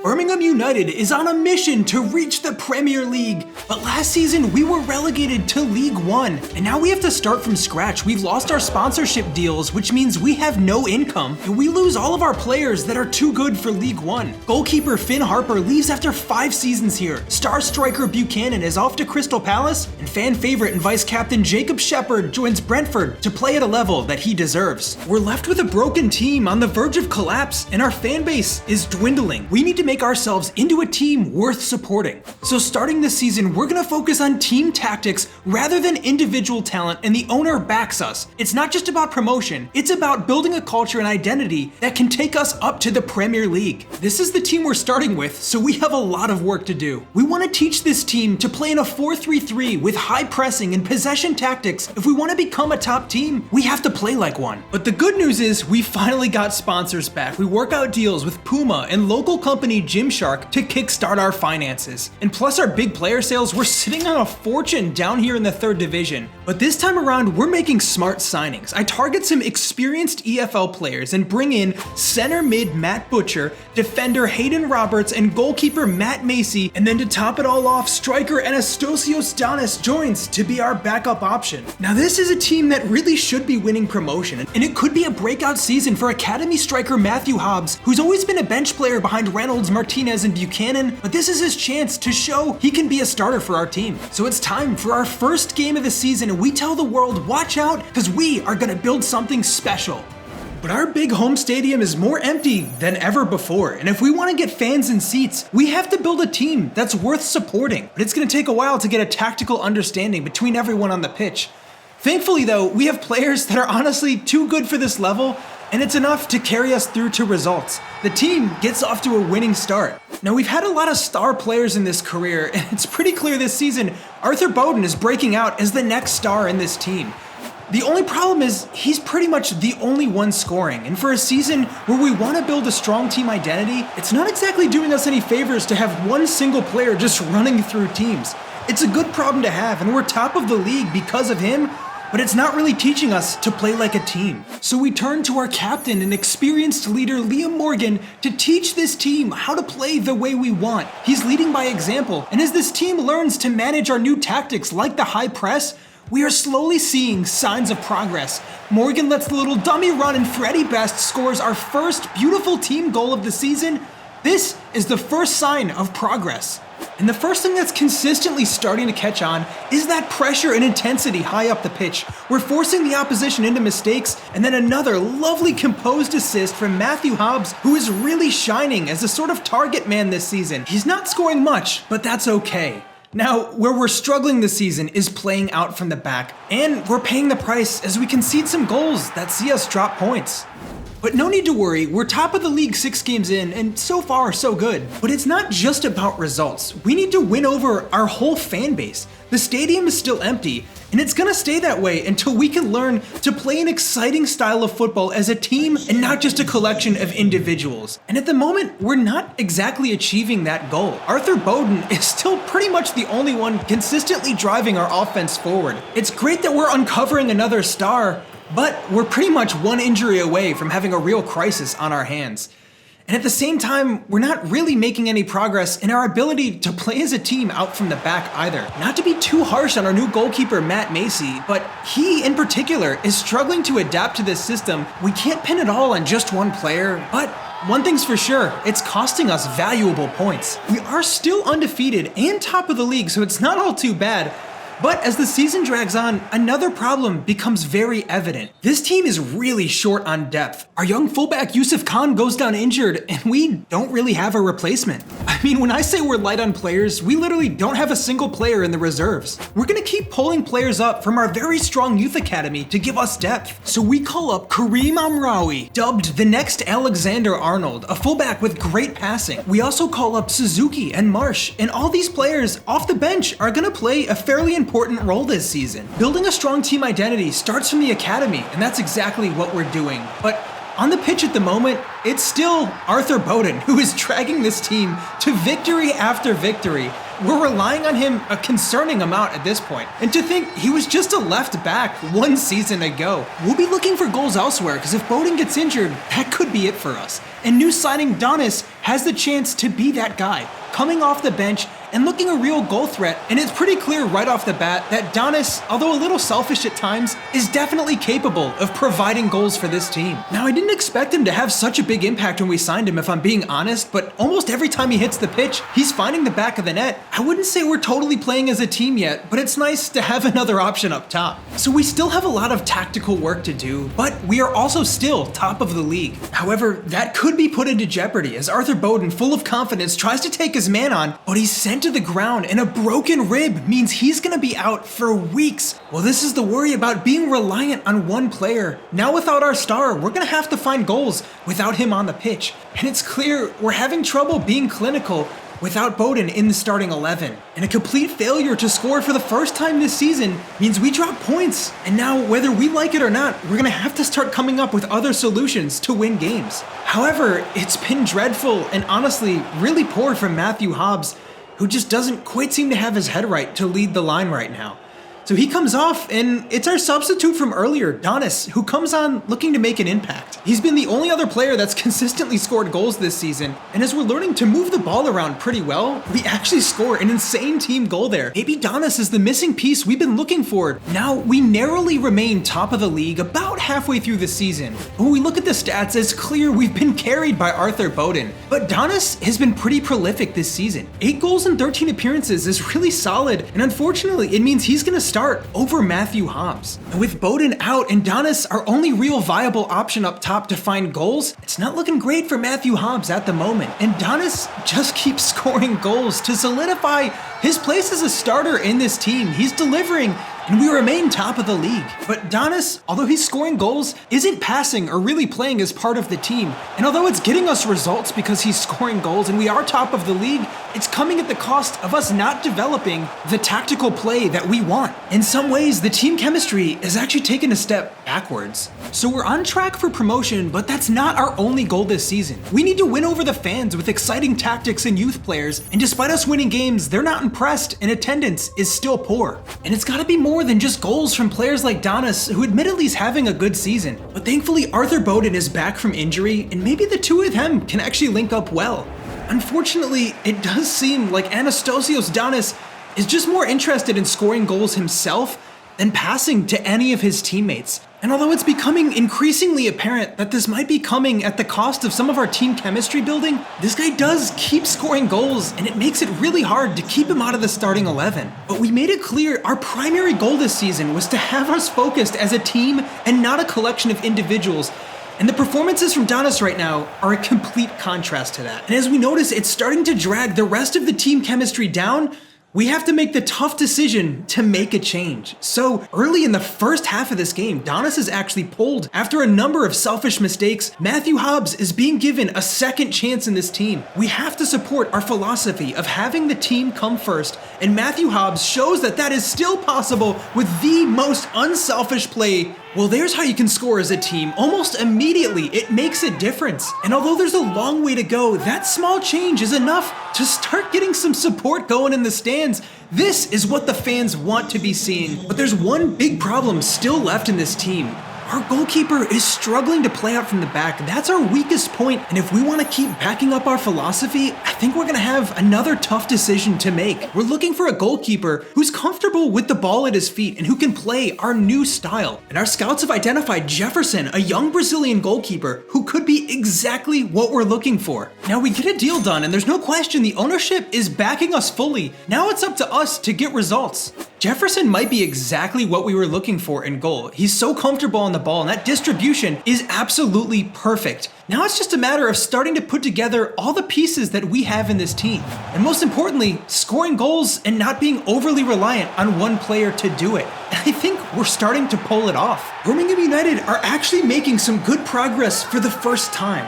Birmingham United is on a mission to reach the Premier League, but last season we were relegated to League One, and now we have to start from scratch. We've lost our sponsorship deals, which means we have no income, and we lose all of our players that are too good for League One. Goalkeeper Finn Harper leaves after 5 seasons here. Star striker Buchanan is off to Crystal Palace, and fan favorite and vice captain Jacob Shepherd joins Brentford to play at a level that he deserves. We're left with a broken team on the verge of collapse, and our fan base is dwindling. We need to make ourselves into a team worth supporting. So starting this season, we're gonna focus on team tactics rather than individual talent, and the owner backs us. It's not just about promotion, it's about building a culture and identity that can take us up to the Premier League. This is the team we're starting with, so we have a lot of work to do. We wanna teach this team to play in a 4-3-3 with high pressing and possession tactics. If we wanna become a top team, we have to play like one. But the good news is we finally got sponsors back. We work out deals with Puma and local company Gymshark to kickstart our finances. And plus our big player sales, we're sitting on a fortune down here in the 3rd division. But this time around, we're making smart signings. I target some experienced EFL players and bring in center mid Matt Butcher, defender Hayden Roberts, and goalkeeper Matt Macy. And then to top it all off, striker Anastasios Donis joins to be our backup option. Now this is a team that really should be winning promotion, and it could be a breakout season for academy striker Matthew Hobbs, who's always been a bench player behind Reynolds, Martinez, and Buchanan, but this is his chance to show he can be a starter for our team. So it's time for our first game of the season, and we tell the world, watch out, because we are gonna build something special. But our big home stadium is more empty than ever before, and if we want to get fans and seats, we have to build a team that's worth supporting. But it's going to take a while to get a tactical understanding between everyone on the pitch. Thankfully though, we have players that are honestly too good for this level, and it's enough to carry us through to results. The team gets off to a winning start. Now we've had a lot of star players in this career, and it's pretty clear this season Arthur Bowden is breaking out as the next star in this team. The only problem is he's pretty much the only one scoring, and for a season where we want to build a strong team identity, it's not exactly doing us any favors to have one single player just running through teams. It's a good problem to have, and we're top of the league because of him, but it's not really teaching us to play like a team. So we turn to our captain and experienced leader Liam Morgan to teach this team how to play the way we want. He's leading by example, and as this team learns to manage our new tactics like the high press, we are slowly seeing signs of progress. Morgan lets the little dummy run, and Freddie Best scores our first beautiful team goal of the season. This is the first sign of progress. And the first thing that's consistently starting to catch on is that pressure and intensity high up the pitch. We're forcing the opposition into mistakes, and then another lovely composed assist from Matthew Hobbs, who is really shining as a sort of target man this season. He's not scoring much, but that's okay. Now, where we're struggling this season is playing out from the back, and we're paying the price as we concede some goals that see us drop points. But no need to worry, we're top of the league 6 games in, and so far so good. But it's not just about results. We need to win over our whole fan base. The stadium is still empty, and it's gonna stay that way until we can learn to play an exciting style of football as a team and not just a collection of individuals. And at the moment, we're not exactly achieving that goal. Arthur Bowden is still pretty much the only one consistently driving our offense forward. It's great that we're uncovering another star, but we're pretty much one injury away from having a real crisis on our hands. And at the same time, we're not really making any progress in our ability to play as a team out from the back either. Not to be too harsh on our new goalkeeper, Matt Macy, but he in particular is struggling to adapt to this system. We can't pin it all on just one player, but one thing's for sure, it's costing us valuable points. We are still undefeated and top of the league, so it's not all too bad. But as the season drags on, another problem becomes very evident. This team is really short on depth. Our young fullback Yusuf Khan goes down injured, and we don't really have a replacement. I mean, when I say we're light on players, we literally don't have a single player in the reserves. We're gonna keep pulling players up from our very strong youth academy to give us depth. So we call up Kareem Amraoui, dubbed the next Alexander Arnold, a fullback with great passing. We also call up Suzuki and Marsh, and all these players off the bench are gonna play a fairly important role this season. Building a strong team identity starts from the academy, and that's exactly what we're doing. But on the pitch at the moment, it's still Arthur Bowden who is dragging this team to victory after victory. we're relying on him a concerning amount at this point. And to think he was just a left back 1 season ago. We'll be looking for goals elsewhere, because if Bowden gets injured, that could be it for us. And new signing Donis has the chance to be that guy, coming off the bench and looking a real goal threat. And it's pretty clear right off the bat that Donis, although a little selfish at times, is definitely capable of providing goals for this team. Now, I didn't expect him to have such a big impact when we signed him, if I'm being honest, but almost every time he hits the pitch, he's finding the back of the net. I wouldn't say we're totally playing as a team yet, but it's nice to have another option up top. So we still have a lot of tactical work to do, but we are also still top of the league. However, that could be put into jeopardy as Arthur Bowden, full of confidence, tries to take his man on, but he's sent to the ground, and a broken rib means he's gonna be out for weeks. Well, this is the worry about being reliant on one player. Now without our star, we're gonna have to find goals without him on the pitch. And it's clear we're having trouble being clinical without Bowden in the starting 11. And a complete failure to score for the first time this season means we drop points. And now, whether we like it or not, we're gonna have to start coming up with other solutions to win games. However, it's been dreadful and honestly really poor from Matthew Hobbs, who just doesn't quite seem to have his head right to lead the line right now. So he comes off, and it's our substitute from earlier, Donis, who comes on looking to make an impact. He's been the only other player that's consistently scored goals this season, and as we're learning to move the ball around pretty well, we actually score an insane team goal there. Maybe Donis is the missing piece we've been looking for. Now, we narrowly remain top of the league about halfway through the season. When we look at the stats, it's clear we've been carried by Arthur Bowden, but Donis has been pretty prolific this season. 8 goals in 13 appearances is really solid, and unfortunately, it means he's gonna start over Matthew Hobbs. And with Bowden out and Donis our only real viable option up top to find goals, it's not looking great for Matthew Hobbs at the moment. And Donis just keeps scoring goals to solidify his place as a starter in this team. He's delivering, and we remain top of the league. But Donis, although he's scoring goals, isn't passing or really playing as part of the team. And although it's getting us results because he's scoring goals and we are top of the league, it's coming at the cost of us not developing the tactical play that we want. In some ways, the team chemistry is actually taking a step backwards. So we're on track for promotion, but that's not our only goal this season. We need to win over the fans with exciting tactics and youth players, and despite us winning games, they're not impressed and attendance is still poor. And it's gotta be more than just goals from players like Donis, who admittedly is having a good season. But thankfully, Arthur Bowden is back from injury, and maybe the two of them can actually link up well. Unfortunately, it does seem like Anastasios Donis is just more interested in scoring goals himself than passing to any of his teammates. And although it's becoming increasingly apparent that this might be coming at the cost of some of our team chemistry building, this guy does keep scoring goals, and it makes it really hard to keep him out of the starting 11. But we made it clear our primary goal this season was to have us focused as a team and not a collection of individuals. And the performances from Donis right now are a complete contrast to that. And as we notice, it's starting to drag the rest of the team chemistry down. We have to make the tough decision to make a change. So early in the first half of this game, Donis is actually pulled after a number of selfish mistakes. Matthew Hobbs is being given a second chance in this team. We have to support our philosophy of having the team come first, and Matthew Hobbs shows that that is still possible with the most unselfish play. Well, there's how you can score as a team. Almost immediately, it makes a difference. And although there's a long way to go, that small change is enough to start getting some support going in the stands. This is what the fans want to be seeing. But there's one big problem still left in this team. Our goalkeeper is struggling to play out from the back. That's our weakest point, and if we want to keep backing up our philosophy, I think we're going to have another tough decision to make. We're looking for a goalkeeper who's comfortable with the ball at his feet and who can play our new style. And our scouts have identified Jefferson, a young Brazilian goalkeeper who could be exactly what we're looking for. Now we get a deal done, and there's no question the ownership is backing us fully. Now it's up to us to get results. Jefferson might be exactly what we were looking for in goal. He's so comfortable on the ball, and that distribution is absolutely perfect. Now it's just a matter of starting to put together all the pieces that we have in this team. And most importantly, scoring goals and not being overly reliant on one player to do it. And I think we're starting to pull it off. Birmingham United are actually making some good progress for the first time.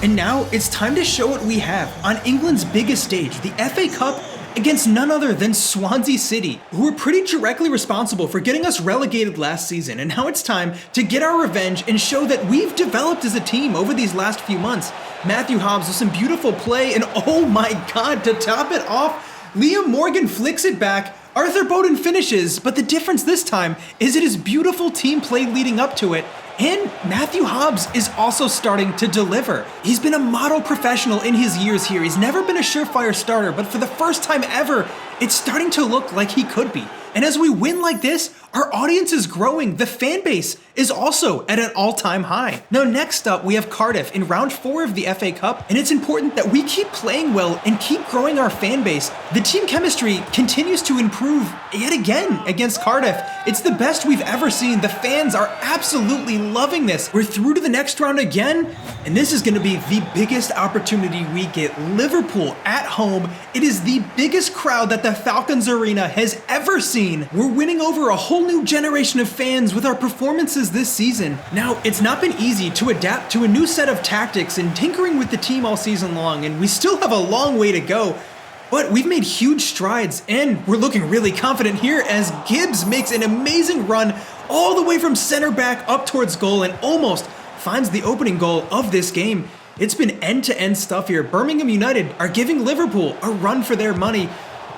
And now it's time to show what we have on England's biggest stage, the FA Cup, against none other than Swansea City, who were pretty directly responsible for getting us relegated last season. And now it's time to get our revenge and show that we've developed as a team over these last few months. Matthew Hobbs with some beautiful play, and oh my god, to top it off, Liam Morgan flicks it back, Arthur Bowden finishes, but the difference this time is it is beautiful team play leading up to it, and Matthew Hobbs is also starting to deliver. He's been a model professional in his years here. He's never been a surefire starter, but for the first time ever, it's starting to look like he could be. And as we win like this, our audience is growing. The fan base is also at an all-time high. Now next up, we have Cardiff in round 4 of the FA Cup, and it's important that we keep playing well and keep growing our fan base. The team chemistry continues to improve yet again against Cardiff. It's the best we've ever seen. The fans are absolutely loving this. We're through to the next round again, and this is going to be the biggest opportunity we get. Liverpool at home. It is the biggest crowd that the Falcons Arena has ever seen. We're winning over a whole new generation of fans with our performances this season. Now, it's not been easy to adapt to a new set of tactics and tinkering with the team all season long, and we still have a long way to go. But we've made huge strides, and we're looking really confident here as Gibbs makes an amazing run all the way from center back up towards goal and almost finds the opening goal of this game. It's been end-to-end stuff here. Birmingham United are giving Liverpool a run for their money,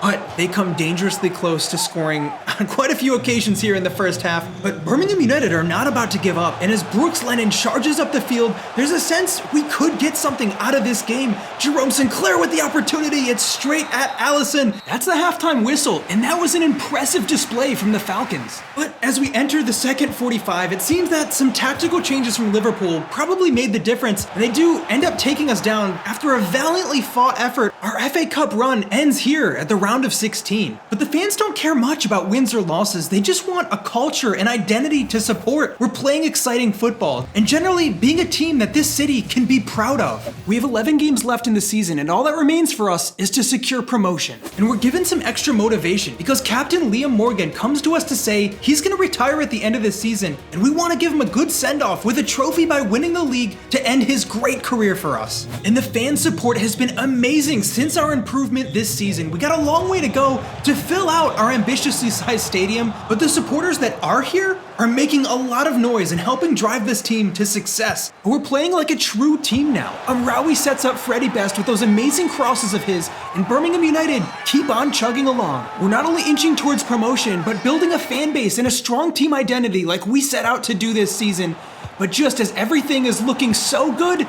but they come dangerously close to scoring on quite a few occasions here in the first half. But Birmingham United are not about to give up, and as Brooks Lennon charges up the field, there's a sense we could get something out of this game. Jerome Sinclair with the opportunity, it's straight at Alisson. That's the halftime whistle, and that was an impressive display from the Falcons. But as we enter the second 45, it seems that some tactical changes from Liverpool probably made the difference, and they do end up taking us down after a valiantly fought effort. Our FA Cup run ends here at the round of 16. But the fans don't care much about wins or losses. They just want a culture and identity to support. We're playing exciting football and generally being a team that this city can be proud of. We have 11 games left in the season, and all that remains for us is to secure promotion. And we're given some extra motivation because Captain Liam Morgan comes to us to say he's going to retire at the end of this season, and we want to give him a good send-off with a trophy by winning the league to end his great career for us. And the fan support has been amazing since our improvement this season. We got a long way to go to fill out our ambitiously sized stadium, but the supporters that are here are making a lot of noise and helping drive this team to success. We're playing like a true team now. Amraoui sets up Freddie Best with those amazing crosses of his, and Birmingham United keep on chugging along. We're not only inching towards promotion, but building a fan base and a strong team identity like we set out to do this season. But just as everything is looking so good,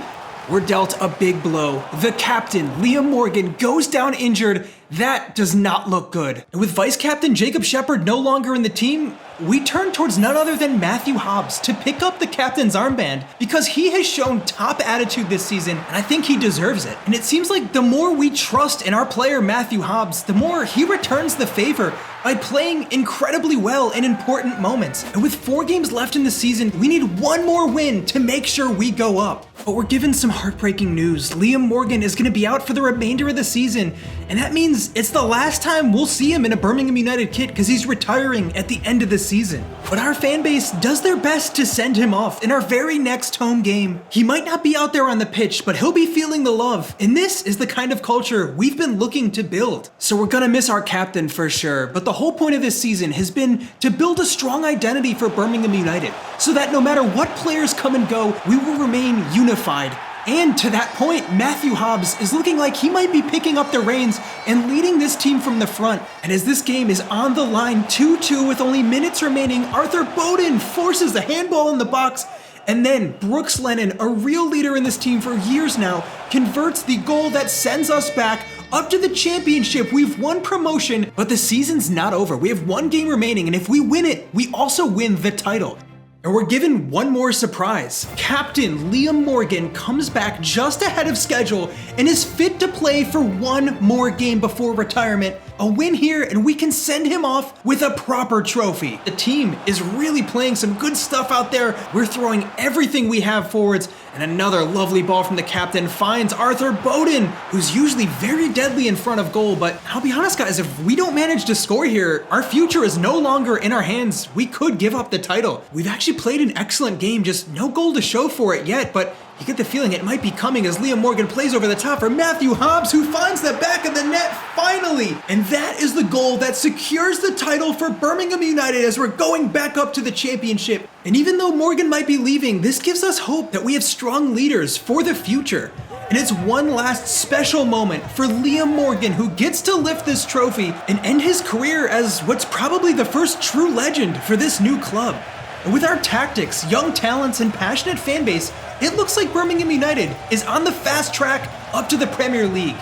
we're dealt a big blow. The captain, Liam Morgan, goes down injured. That does not look good. And with Vice Captain Jacob Shepard no longer in the team, we turn towards none other than Matthew Hobbs to pick up the captain's armband because he has shown top attitude this season, and I think he deserves it. And it seems like the more we trust in our player Matthew Hobbs, the more he returns the favor by playing incredibly well in important moments. And with 4 games left in the season, we need one more win to make sure we go up. But we're given some heartbreaking news. Liam Morgan is going to be out for the remainder of the season, and that means it's the last time we'll see him in a Birmingham United kit because he's retiring at the end of the season. But our fan base does their best to send him off in our very next home game. He might not be out there on the pitch, but he'll be feeling the love, and this is the kind of culture we've been looking to build. So we're gonna miss our captain for sure, but the whole point of this season has been to build a strong identity for Birmingham United, so that no matter what players come and go, we will remain unified. And to that point, Matthew Hobbs is looking like he might be picking up the reins and leading this team from the front. And as this game is on the line 2-2 with only minutes remaining, Arthur Bowden forces the handball in the box. And then Brooks Lennon, a real leader in this team for years now, converts the goal that sends us back up to the championship. We've won promotion, but the season's not over. We have 1 game remaining, and if we win it, we also win the title. And we're given one more surprise. Captain Liam Morgan comes back just ahead of schedule and is fit to play for 1 more game before retirement. A win here and we can send him off with a proper trophy. The team is really playing some good stuff out there. We're throwing everything we have forwards, and another lovely ball from the captain finds Arthur Bowden, who's usually very deadly in front of goal. But I'll be honest guys, if we don't manage to score here, our future is no longer in our hands. We could give up the title. We've actually played an excellent game, just no goal to show for it yet, but you get the feeling it might be coming as Liam Morgan plays over the top for Matthew Hobbs, who finds the back of the net finally. And that is the goal that secures the title for Birmingham United as we're going back up to the championship. And even though Morgan might be leaving, this gives us hope that we have strong leaders for the future. And it's one last special moment for Liam Morgan, who gets to lift this trophy and end his career as what's probably the first true legend for this new club. And with our tactics, young talents, and passionate fan base, it looks like Birmingham United is on the fast track up to the Premier League.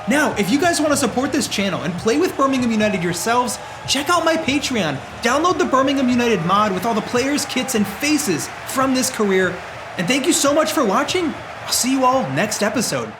Now, if you guys want to support this channel and play with Birmingham United yourselves, check out my Patreon. Download the Birmingham United mod with all the players, kits, and faces from this career. And thank you so much for watching. I'll see you all next episode.